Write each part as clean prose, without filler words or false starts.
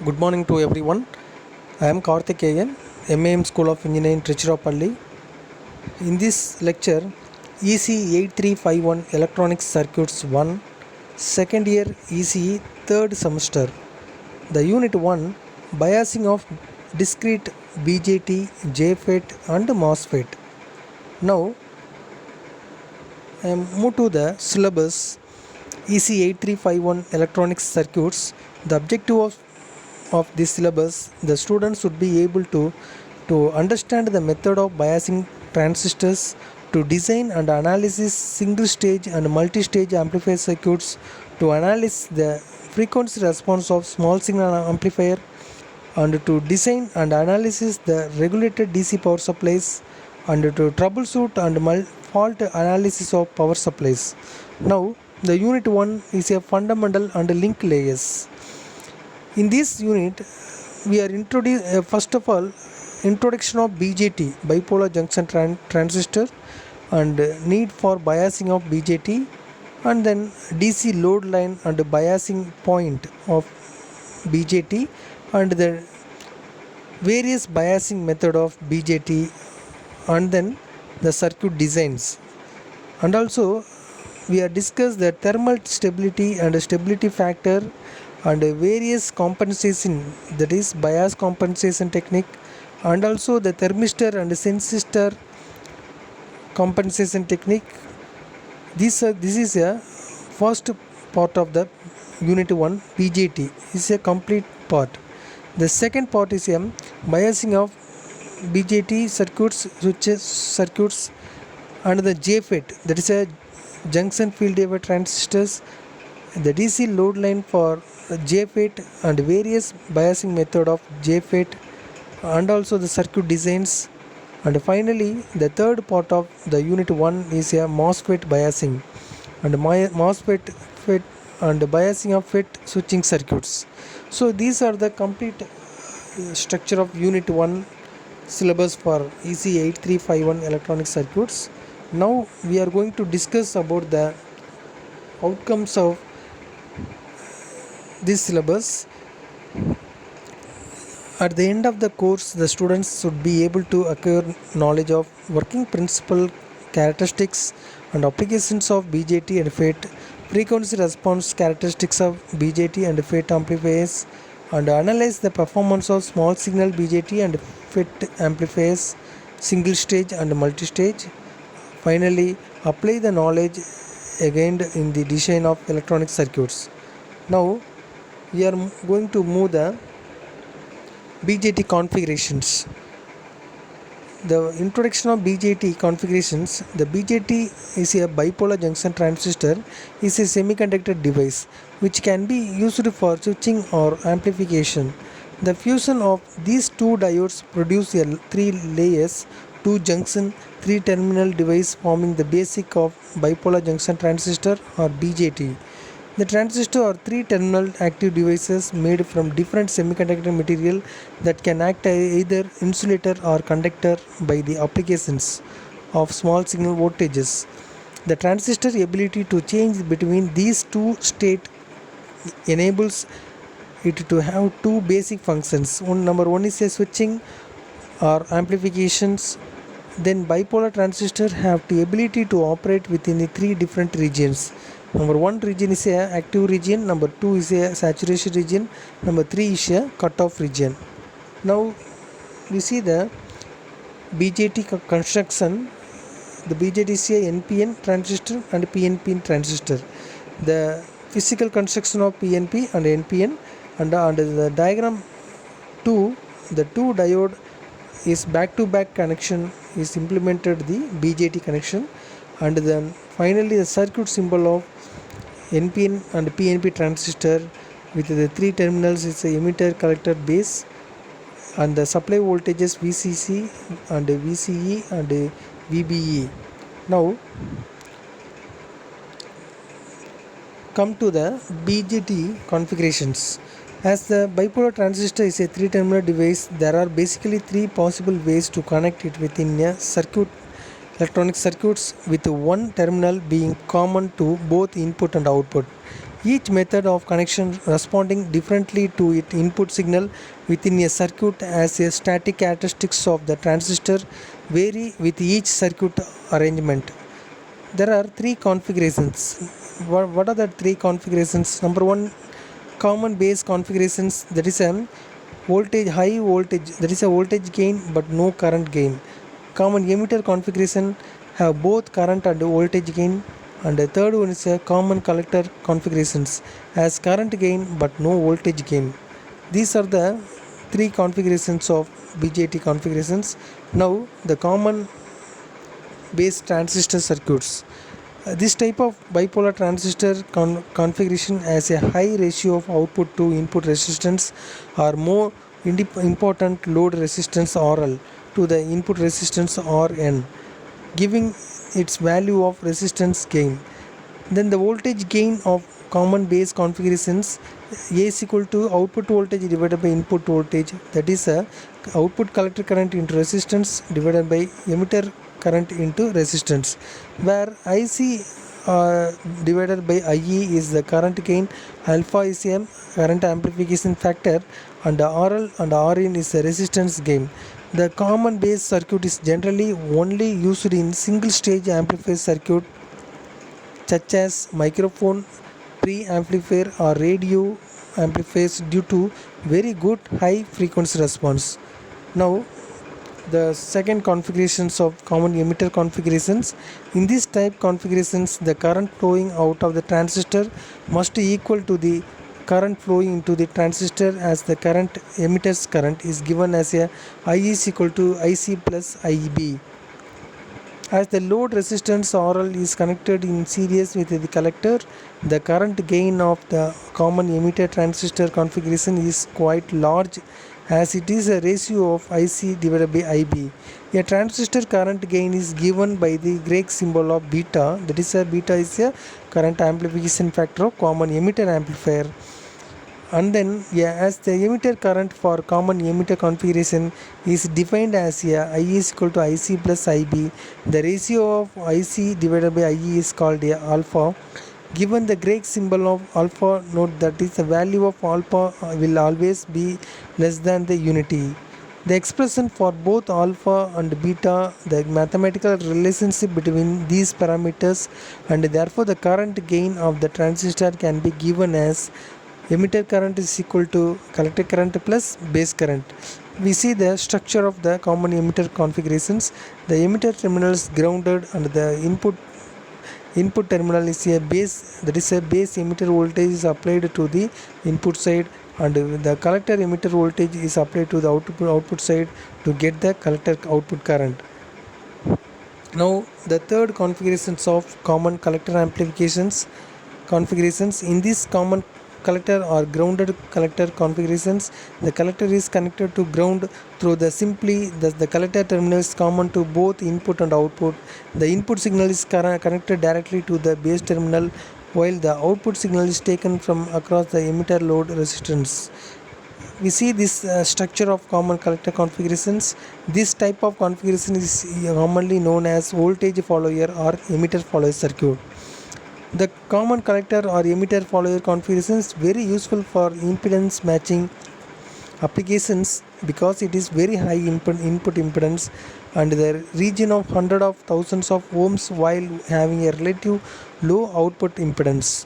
Good morning to everyone. I am Karthikeyan, MAM School of Engineering, Trichirappalli. In this lecture, ECE 8351 Electronics Circuits 1, second year ECE, third semester. The Unit 1, Biasing of Discrete BJT, JFET and MOSFET. Now, I am move to the syllabus ECE 8351 Electronics Circuits. The objective of this syllabus, the students should be able to understand the method of biasing transistors, to design and analyze single stage and multi-stage amplifier circuits, to analyze the frequency response of small signal amplifier, and to design and analyze the regulated DC power supplies, and to troubleshoot and fault analysis of power supplies. Now, the unit 1 is a fundamental and link layers. In this unit, we are first of all introduction of BJT, bipolar junction transistor, and need for biasing of BJT, and then DC load line and biasing point of BJT, and the various biasing method of BJT, and then the circuit designs. And also we are discussed the thermal stability and stability factor and various compensation, that is bias compensation technique, and also the thermistor and sensistor compensation technique. This is a first part of the unit 1. BJT is a complete part. The second part is biasing of BJT circuits, switches circuits, and the JFET, that is a junction field driver transistors, the DC load line for JFET and various biasing method of JFET, and also the circuit designs. And finally, the third part of the unit 1 is a MOSFET biasing and MOSFET and biasing of FET switching circuits. So these are the complete structure of unit 1 syllabus for ECE 8351 electronic circuits. Now we are going to discuss about the outcomes of this syllabus. At the end of the course, the students should be able to acquire knowledge of working principle, characteristics and applications of BJT and FET, frequency response characteristics of BJT and FET amplifiers, and analyze the performance of small signal BJT and FET amplifiers, single stage and multi-stage. Finally, apply the knowledge again in the design of electronic circuits. Now we are going to move the BJT configurations. The introduction of BJT configurations. The BJT is a bipolar junction transistor, is a semiconductor device which can be used for switching or amplification. The fusion of these two diodes produce a 3 layers, 2 junction, 3 terminal device forming the basic of bipolar junction transistor or BJT. The transistor are 3 terminal active devices made from different semiconductor material that can act as either insulator or conductor by the applications of small signal voltages. The transistor ability to change between these two states enables it to have two basic functions. Number one is a switching or amplifications. Then bipolar transistor have the ability to operate within the 3 different regions. Number 1 region is a active region, number 2 is a saturation region, number 3 is a cutoff region. Now we see the BJT construction. The BJT is a NPN transistor and PNP transistor. The physical construction of PNP and NPN, and the diagram 2, the 2 diode is back-to-back connection is implemented the BJT connection, and then finally the circuit symbol of NPN and PNP transistor with the 3 terminals is a emitter, collector, base, and the supply voltages VCC and VCE and VBE. Now come to the BJT configurations. As the bipolar transistor is a 3 terminal device, there are basically 3 possible ways to connect it within a circuit, electronic circuits, with one terminal being common to both input and output. Each method of connection responding differently to its input signal within a circuit as a static characteristics of the transistor vary with each circuit arrangement. There are three configurations. What are the three configurations? Number one, common base configurations, that is a voltage, high voltage, that is a voltage gain but no current gain. Common emitter configuration have both current and voltage gain. And the third one is a common collector configurations has current gain but no voltage gain. These are the three configurations of BJT configurations. Now the common base transistor circuits. This type of bipolar transistor configuration has a high ratio of output to input resistance or more important load resistance RL to the input resistance RN, giving its value of resistance gain. Then the voltage gain of common base configurations A is equal to output voltage divided by input voltage, that is a output collector current into resistance divided by emitter current into resistance, where IC divided by IE is the current gain, alpha is a current amplification factor, and RL and RN is the resistance gain. The common base circuit is generally only used in single stage amplifier circuit such as microphone, pre-amplifier or radio amplifiers due to very good high frequency response. Now the second configurations of common emitter configurations. In this type configurations, the current flowing out of the transistor must equal to the current flowing into the transistor, as the current emitter's current is given as a I is equal to IC plus IB. As the load resistance RL is connected in series with the collector, the current gain of the common emitter transistor configuration is quite large, as it is a ratio of IC divided by IB. A transistor current gain is given by the Greek symbol of beta, that is beta is a current amplification factor of common emitter amplifier. And then as the emitter current for common emitter configuration is defined as I is equal to IC plus IB, the ratio of IC divided by IE is called alpha. Given the Greek symbol of alpha, note that is the value of alpha will always be less than the unity. The expression for both alpha and beta, the mathematical relationship between these parameters, and therefore the current gain of the transistor can be given as emitter current is equal to collector current plus base current. We see the structure of the common emitter configurations. The emitter terminal is grounded and the input terminal is a base, that is a base emitter voltage is applied to the input side, and the collector emitter voltage is applied to the output side to get the collector output current. Now the third configurations of common collector amplifications configurations. In this common collector or grounded collector configurations, the collector is connected to ground through the collector terminal is common to both input and output. The input signal is connected directly to the base terminal, while the output signal is taken from across the emitter load resistance. We see this structure of common collector configurations. This type of configuration is commonly known as voltage follower or emitter follower circuit. The common collector or emitter follower configuration is very useful for impedance matching applications because it is very high input impedance and the region of hundred of thousands of ohms while having a relative low output impedance.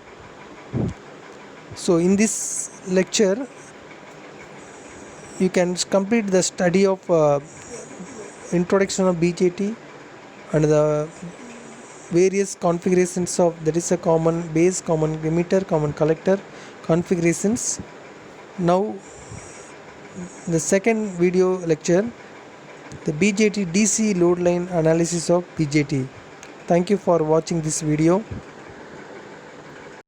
So in this lecture you can complete the study of introduction of BJT and the various configurations of, that is a common base, common emitter, common collector configurations. Now the second video lecture, the BJT DC load line analysis of BJT. Thank you for watching this video.